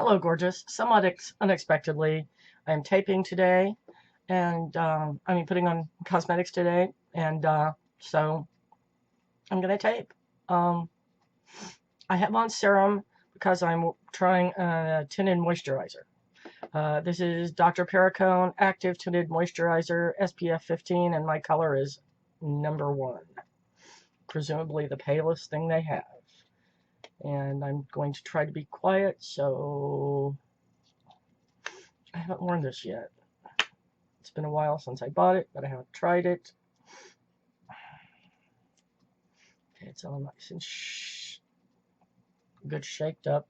Hello, gorgeous. Somewhat unexpectedly, I am taping today, and putting on cosmetics today, and so I'm gonna tape. Um, I have on serum because I'm trying a tinted moisturizer. This is Dr. Perricone Active Tinted Moisturizer, SPF 15, and my color is #1, presumably the palest thing they have. And I'm going to try to be quiet, so I haven't worn this yet. It's been a while since I bought it, but I haven't tried it. Okay, it's all nice and good shook up,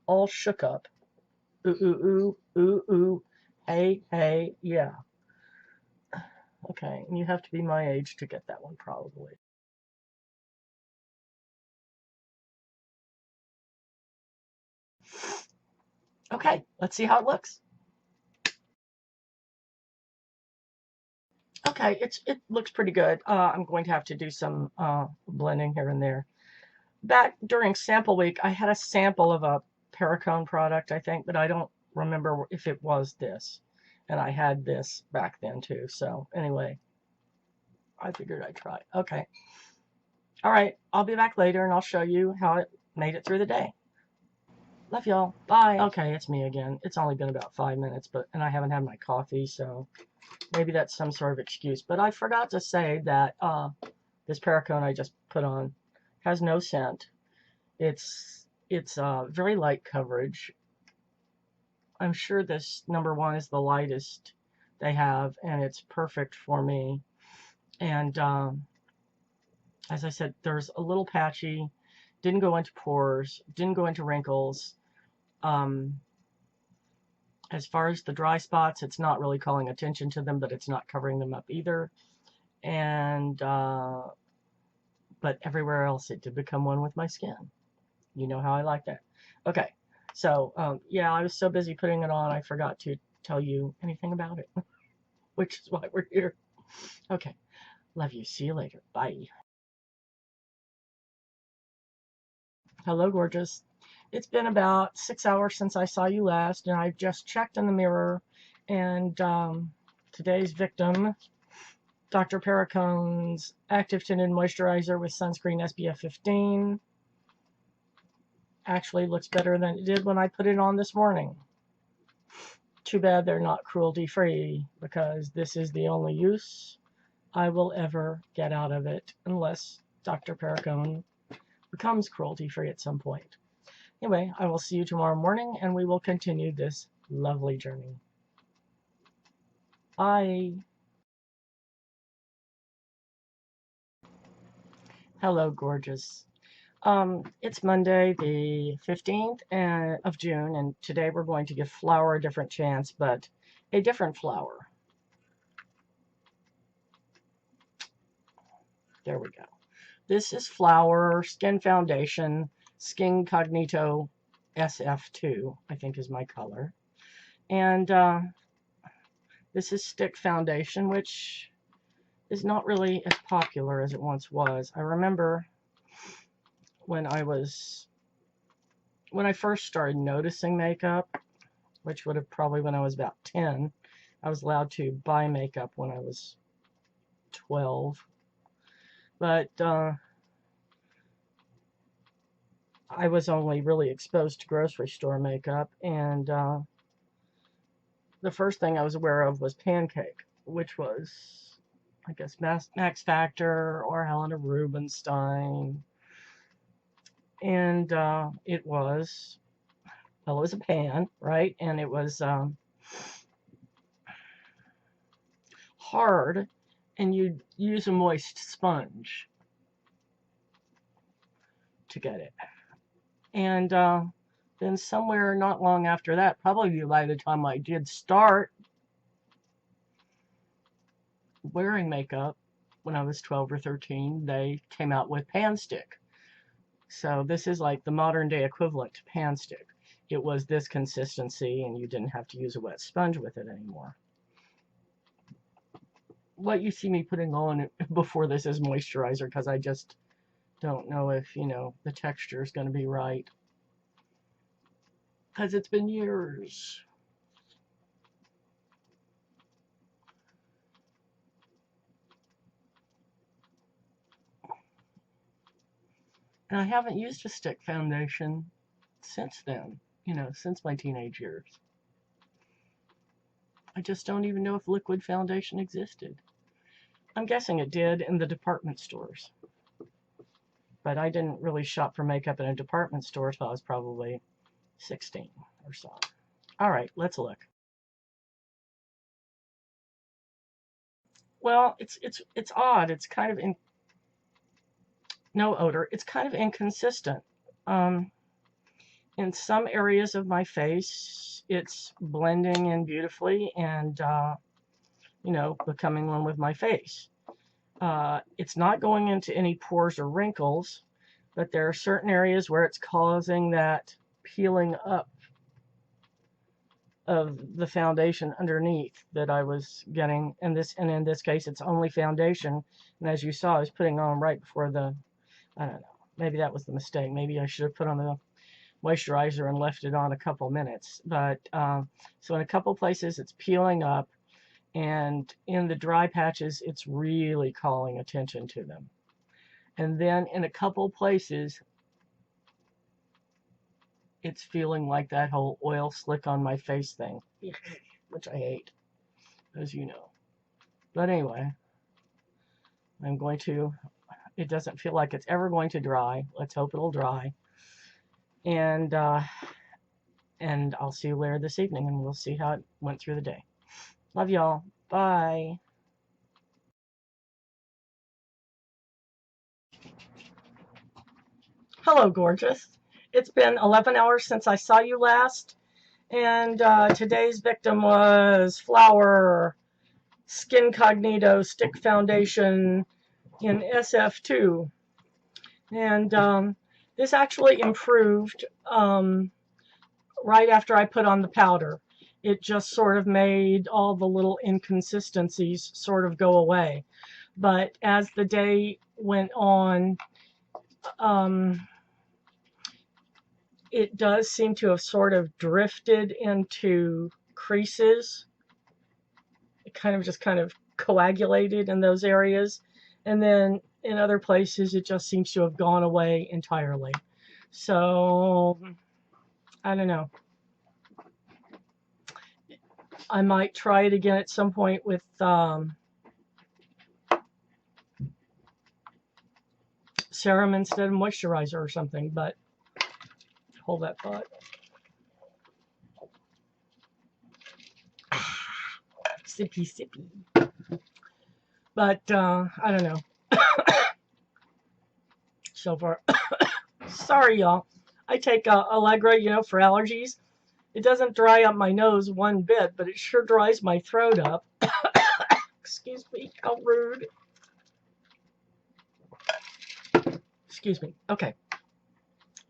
all shook up. Ooh, ooh, ooh, ooh, ooh. Hey, hey, yeah. Okay, and you have to be my age to get that one, probably. Okay, let's see how it looks. Okay, it looks pretty good. I'm going to have to do some blending here and there. Back during sample week, I had a sample of a Perricone product, I think, but I don't remember if it was this. And I had this back then too. So anyway, I figured I'd try. Okay. All right. I'll be back later and I'll show you how it made it through the day. Love y'all. Bye. Okay, it's me again. It's only been about 5 minutes, and I haven't had my coffee, so maybe that's some sort of excuse. But I forgot to say that this Perricone I just put on has no scent. It's very light coverage. I'm sure this #1 is the lightest they have, and it's perfect for me. And as I said, there's a little patchy, didn't go into pores, didn't go into wrinkles. As far as the dry spots, it's not really calling attention to them, but it's not covering them up either. And but everywhere else, it did become one with my skin. You know how I like that. Okay, so yeah, I was so busy putting it on, I forgot to tell you anything about it, which is why we're here. Okay, love you. See you later. Bye. Hello, gorgeous. It's been about 6 hours since I saw you last, and I've just checked in the mirror, and today's victim, Dr. Perricone's Active Tinted Moisturizer with Sunscreen SPF 15, actually looks better than it did when I put it on this morning. Too bad they're not cruelty-free, because this is the only use I will ever get out of it, unless Dr. Perricone becomes cruelty-free at some point. Anyway, I will see you tomorrow morning, and we will continue this lovely journey. Bye. Hello, gorgeous. It's Monday, the 15th of June, and today we're going to give flour a different chance, but a different flour. There we go. This is Flour Skin Foundation, Skincognito SF2, I think is my color. And this is Stick Foundation, which is not really as popular as it once was. I remember when I first started noticing makeup, which would have probably when I was about 10, I was allowed to buy makeup when I was 12. But I was only really exposed to grocery store makeup, and the first thing I was aware of was Pancake, which was, I guess, Max Factor or Helena Rubinstein. And it was a pan, right? And it was hard, and you'd use a moist sponge to get it. And then somewhere not long after that, probably by the time I did start wearing makeup when I was 12 or 13, they came out with Pan Stick. So this is like the modern day equivalent to Pan Stick. It was this consistency, and you didn't have to use a wet sponge with it anymore. What you see me putting on before this is moisturizer, because I just don't know if, the texture is going to be right. because it's been years. And I haven't used a stick foundation since then, you know, since my teenage years. I just don't even know if liquid foundation existed. I'm guessing it did in the department stores. But I didn't really shop for makeup in a department store until I was probably 16 or so. All right, let's look. Well, it's odd. It's kind of no odor. It's kind of inconsistent. In some areas of my face, it's blending in beautifully and you know, becoming one with my face. It's not going into any pores or wrinkles, but there are certain areas where it's causing that peeling up of the foundation underneath that I was getting. And in this case, it's only foundation. And as you saw, I was putting on right before the, I don't know, maybe that was the mistake. Maybe I should have put on the moisturizer and left it on a couple minutes. But so in a couple places, it's peeling up. And in the dry patches, it's really calling attention to them. And then in a couple places, it's feeling like that whole oil slick on my face thing, which I hate, as you know. But anyway, I'm going to, it doesn't feel like it's ever going to dry. Let's hope it'll dry. And I'll see you later this evening, and we'll see how it went through the day. Love y'all. Bye. Hello, gorgeous. It's been 11 hours since I saw you last, and today's victim was Flower Skincognito Stick Foundation in SF2. And this actually improved right after I put on the powder. It just sort of made all the little inconsistencies sort of go away. But as the day went on, it does seem to have sort of drifted into creases. It kind of coagulated in those areas. And then in other places, it just seems to have gone away entirely. So, I don't know. I might try it again at some point with serum instead of moisturizer or something, but hold that thought. Sippy, sippy. But I don't know. So far, sorry, y'all. I take Allegra, you know, for allergies. It doesn't dry up my nose one bit, but it sure dries my throat up. Excuse me, how rude. Excuse me. Okay.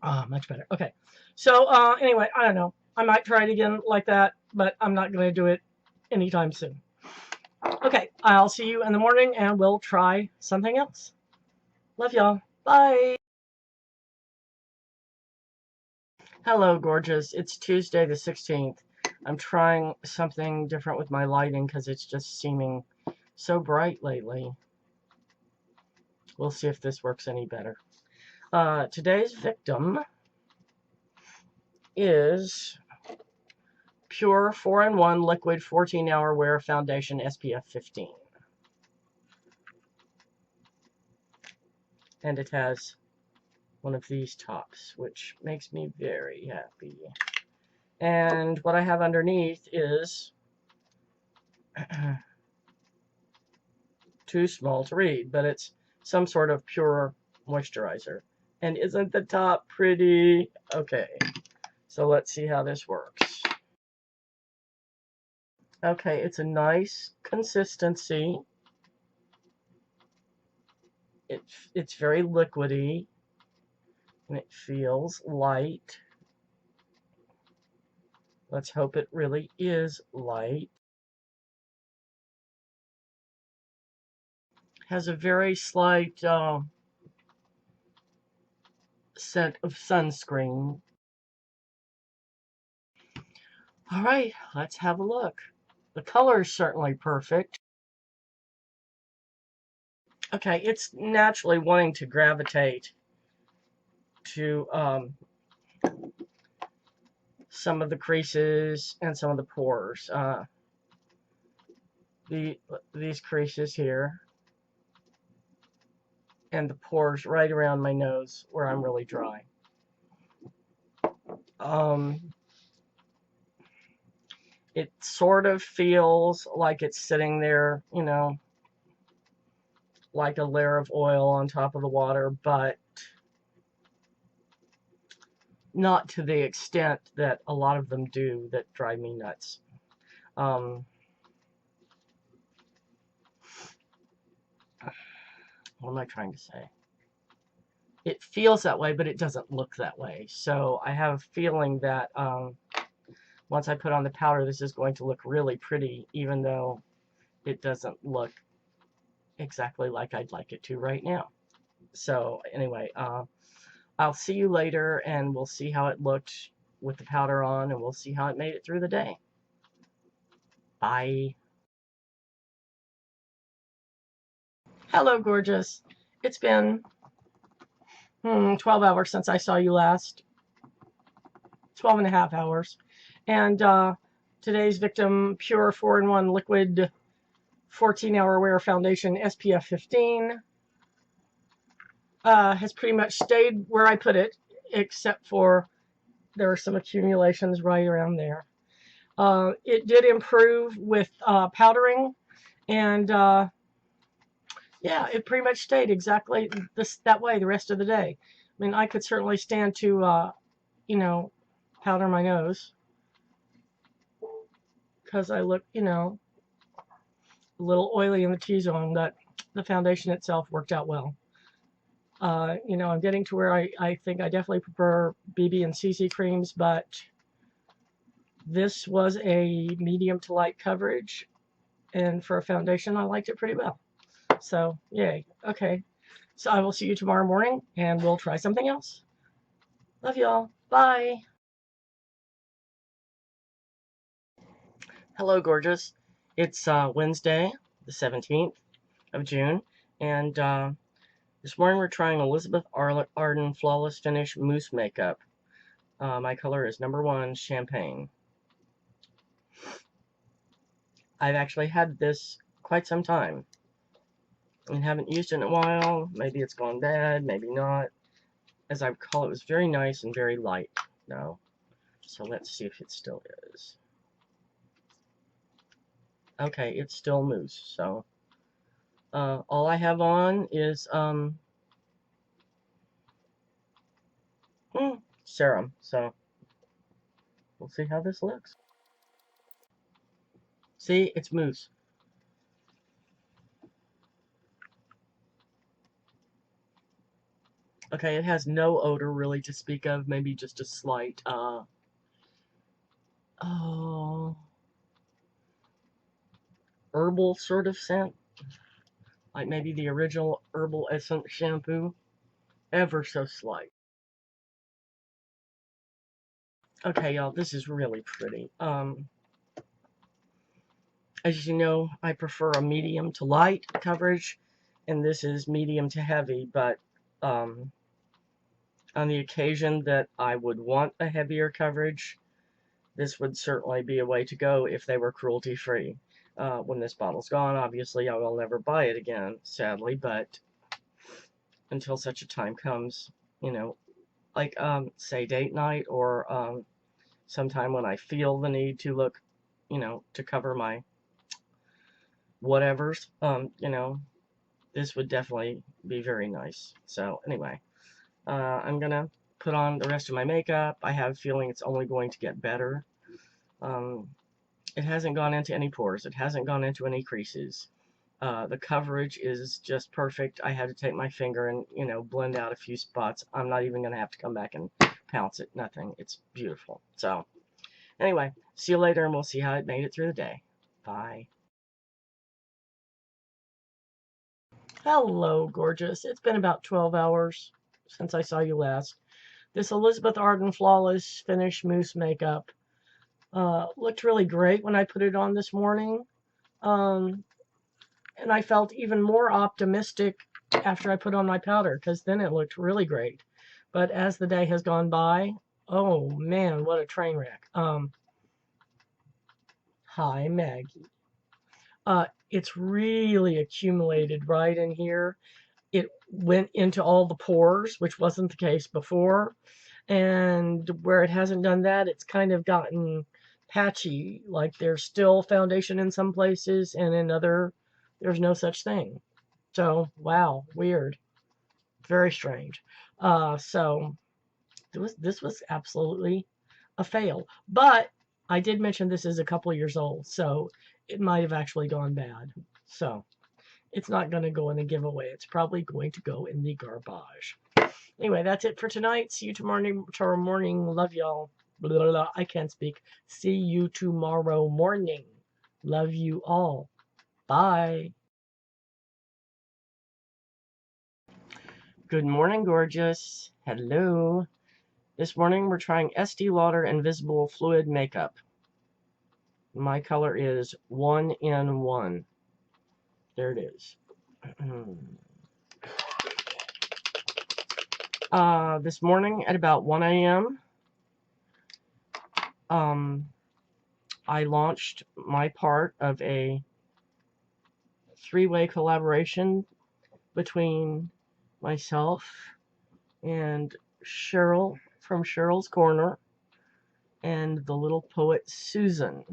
Much better. Okay. So anyway, I don't know. I might try it again like that, but I'm not going to do it anytime soon. Okay, I'll see you in the morning, and we'll try something else. Love y'all. Bye. Hello, gorgeous. It's Tuesday the 16th. I'm trying something different with my lighting because it's just seeming so bright lately. We'll see if this works any better. Today's victim is Pure 4-in-1 Liquid 14-Hour Wear Foundation SPF 15. And it has one of these tops, which makes me very happy. And what I have underneath is too small to read, but it's some sort of pure moisturizer. And isn't the top pretty? Okay, so let's see how this works. Okay, it's a nice consistency. It's very liquidy, and it feels light. Let's hope it really is light. Has a very slight scent of sunscreen. All right, let's have a look. The color is certainly perfect. Okay, it's naturally wanting to gravitate to some of the creases and some of the pores. These creases here and the pores right around my nose where I'm really dry. It sort of feels like it's sitting there, you know, like a layer of oil on top of the water, but not to the extent that a lot of them do that drive me nuts. What am I trying to say? It feels that way, but it doesn't look that way. So I have a feeling that once I put on the powder, this is going to look really pretty, even though it doesn't look exactly like I'd like it to right now. So anyway, I'll see you later, and we'll see how it looked with the powder on, and we'll see how it made it through the day. Bye. Hello, gorgeous. It's been 12 hours since I saw you last. 12 and a half hours. And today's Victim Pure 4-in-1 Liquid 14-Hour Wear Foundation SPF 15 has pretty much stayed where I put it, except for there are some accumulations right around there. It did improve with powdering, and yeah, it pretty much stayed exactly that way the rest of the day. I mean, I could certainly stand to, you know, powder my nose because I look, you know, a little oily in the T-zone, but the foundation itself worked out well. You know, I'm getting to where I think I definitely prefer BB and CC creams, but this was a medium to light coverage, and for a foundation, I liked it pretty well. So, yay. Okay. So I will see you tomorrow morning, and we'll try something else. Love y'all. Bye. Hello, gorgeous. It's Wednesday, the 17th of June, and this morning we're trying Elizabeth Arden Flawless Finish Mousse Makeup. My color is number 1, Champagne. I've actually had this quite some time and haven't used it in a while. Maybe it's gone bad, maybe not. As I recall, it was very nice and very light now. So let's see if it still is. Okay, it's still mousse. So all I have on is serum. So we'll see how this looks. See, it's mousse. Okay, it has no odor really to speak of, maybe just a slight, herbal sort of scent. Like maybe the original herbal essence shampoo. Ever so slight. Okay, y'all, this is really pretty. As you know, I prefer a medium to light coverage, and this is medium to heavy, but, on the occasion that I would want a heavier coverage, this would certainly be a way to go if they were cruelty-free. When this bottle's gone, obviously I will never buy it again, sadly, but until such a time comes, you know, like, say date night, or sometime when I feel the need to look, you know, to cover my whatevers, you know, this would definitely be very nice. So anyway, I'm gonna put on the rest of my makeup. I have a feeling it's only going to get better. It hasn't gone into any pores. It hasn't gone into any creases. The coverage is just perfect. I had to take my finger and, you know, blend out a few spots. I'm not even going to have to come back and pounce it. Nothing. It's beautiful. So, anyway, see you later, and we'll see how it made it through the day. Bye. Hello, gorgeous. It's been about 12 hours since I saw you last. This Elizabeth Arden Flawless Finish Mousse Makeup Looked really great when I put it on this morning. And I felt even more optimistic after I put on my powder, because then it looked really great. But as the day has gone by, oh man, what a train wreck. Hi, Maggie. It's really accumulated right in here. It went into all the pores, which wasn't the case before. And where it hasn't done that, it's kind of gotten patchy. Like there's still foundation in some places, and in other, there's no such thing. So, wow, weird. Very strange. So this was absolutely a fail. But I did mention this is a couple of years old, so it might have actually gone bad. So it's not going to go in a giveaway. It's probably going to go in the garbage. Anyway, that's it for tonight. See you tomorrow morning. Love y'all. Blah, blah, blah. I can't speak. See you tomorrow morning. Love you all. Bye. Good morning, gorgeous. Hello. This morning we're trying Estee Lauder Invisible Fluid Makeup. My color is 1 in 1. There it is. This morning at about 1 a.m., I launched my part of a 3-way collaboration between myself and Cheryl from Cheryl's Corner and the little poet Susan.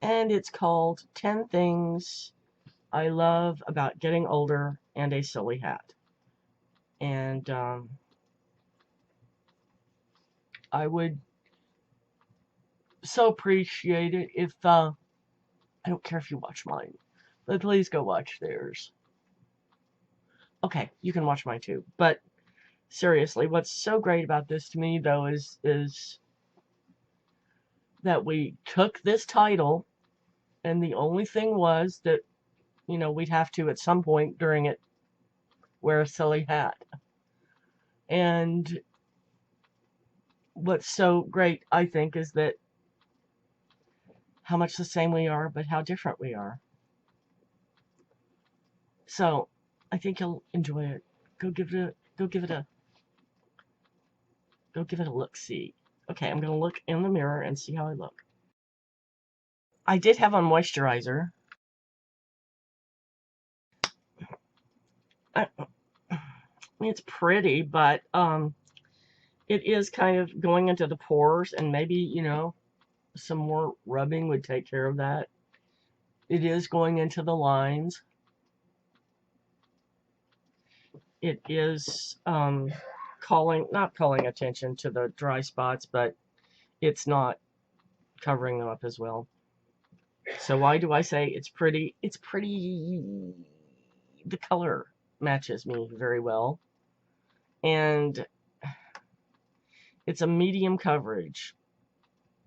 And it's called 10 Things I Love About Getting Older and a Silly Hat. And I would so appreciate it if, I don't care if you watch mine, but please go watch theirs. Okay, you can watch mine too, but seriously, what's so great about this to me, though, is that we took this title, and the only thing was that, you know, we'd have to, at some point during it, wear a silly hat. And what's so great, I think, is that how much the same we are, but how different we are. So, I think you'll enjoy it. Go give it a look-see. Okay, I'm going to look in the mirror and see how I look. I did have on moisturizer. I mean, it's pretty, but it is kind of going into the pores, and maybe, you know, some more rubbing would take care of that. It is going into the lines. It is not calling attention to the dry spots, but it's not covering them up as well. So why do I say it's pretty? It's pretty. The color matches me very well. And it's a medium coverage.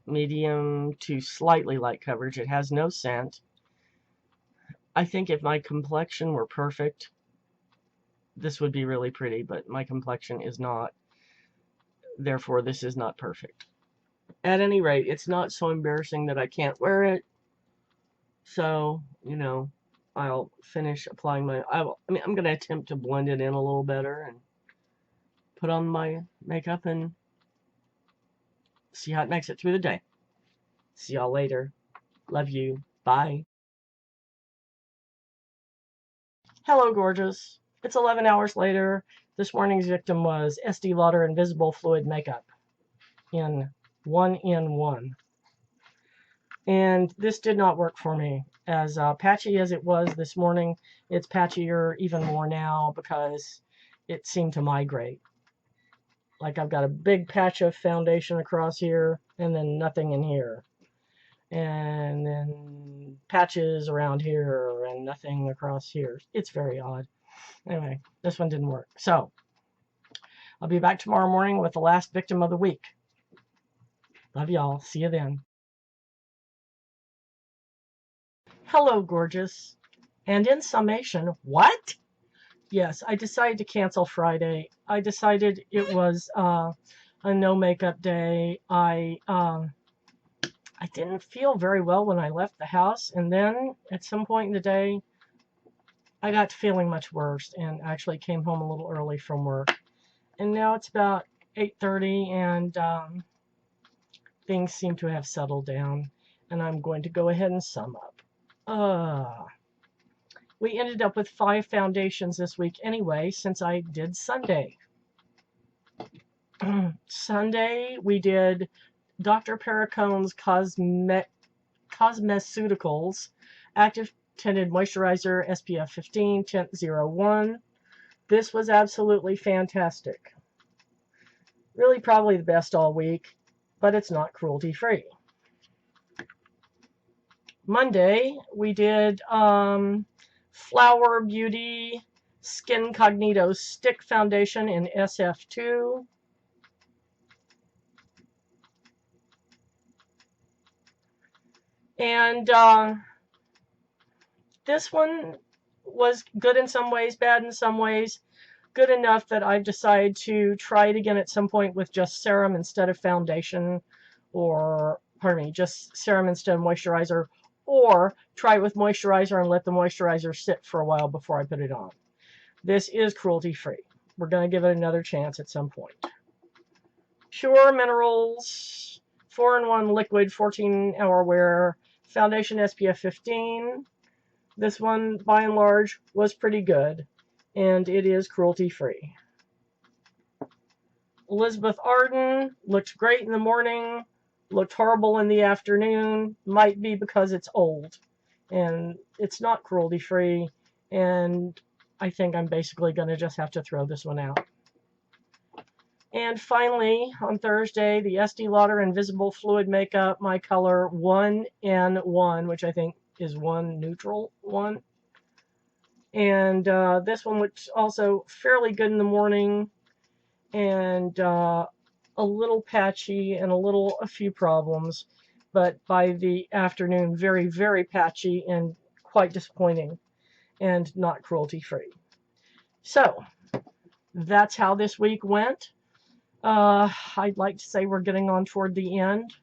Medium to slightly light coverage. It has no scent. I think if my complexion were perfect, this would be really pretty, but my complexion is not. Therefore, this is not perfect. At any rate, it's not so embarrassing that I can't wear it. So, you know, I'll finish applying I'm going to attempt to blend it in a little better and put on my makeup and see how it makes it through the day. See y'all later. Love you. Bye. Hello, gorgeous. It's 11 hours later. This morning's victim was Estee Lauder Invisible Fluid Makeup in 1 in 1. And this did not work for me. As patchy as it was this morning, it's patchier even more now because it seemed to migrate. Like I've got a big patch of foundation across here and then nothing in here. And then patches around here and nothing across here. It's very odd. Anyway, this one didn't work. So, I'll be back tomorrow morning with the last victim of the week. Love y'all. See you then. Hello, gorgeous. And in summation, what? Yes, I decided to cancel Friday. I decided it was a no makeup day. I I didn't feel very well when I left the house, and then at some point in the day, I got to feeling much worse and actually came home a little early from work. And now it's about 8:30, and things seem to have settled down, and I'm going to go ahead and sum up. We ended up with 5 foundations this week anyway, since I did Sunday. Sunday, we did Dr. Perricone's Cosmeceuticals Active Tinted Moisturizer SPF 15 Tint 01. This was absolutely fantastic. Really probably the best all week, but it's not cruelty-free. Monday, we did Flower Beauty Skincognito Stick Foundation in SF2. And this one was good in some ways, bad in some ways. Good enough that I've decided to try it again at some point with just serum instead of foundation, or, pardon me, just serum instead of moisturizer, or try it with moisturizer and let the moisturizer sit for a while before I put it on. This is cruelty-free. We're going to give it another chance at some point. Pure Minerals 4-in-1 Liquid 14-hour wear Foundation SPF 15. This one, by and large, was pretty good, and it is cruelty-free. Elizabeth Arden looked great in the morning, looked horrible in the afternoon. Might be because it's old, and it's not cruelty-free, and I think I'm basically going to just have to throw this one out. And finally, on Thursday, the Estee Lauder Invisible Fluid Makeup, my color 1N1, which I think is 1 neutral 1. And this one was also fairly good in the morning, and a little patchy and a few problems. But by the afternoon, very, very patchy and quite disappointing, and not cruelty-free. So, that's how this week went. I'd like to say we're getting on toward the end.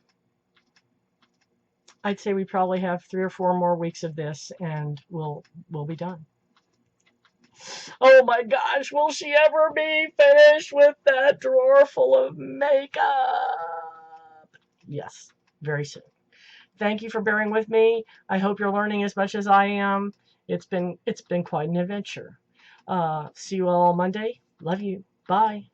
I'd say we probably have 3 or 4 more weeks of this, and we'll be done. Oh my gosh, will she ever be finished with that drawer full of makeup? Yes, very soon. Thank you for bearing with me. I hope you're learning as much as I am. It's been quite an adventure. See you all Monday. Love you. Bye.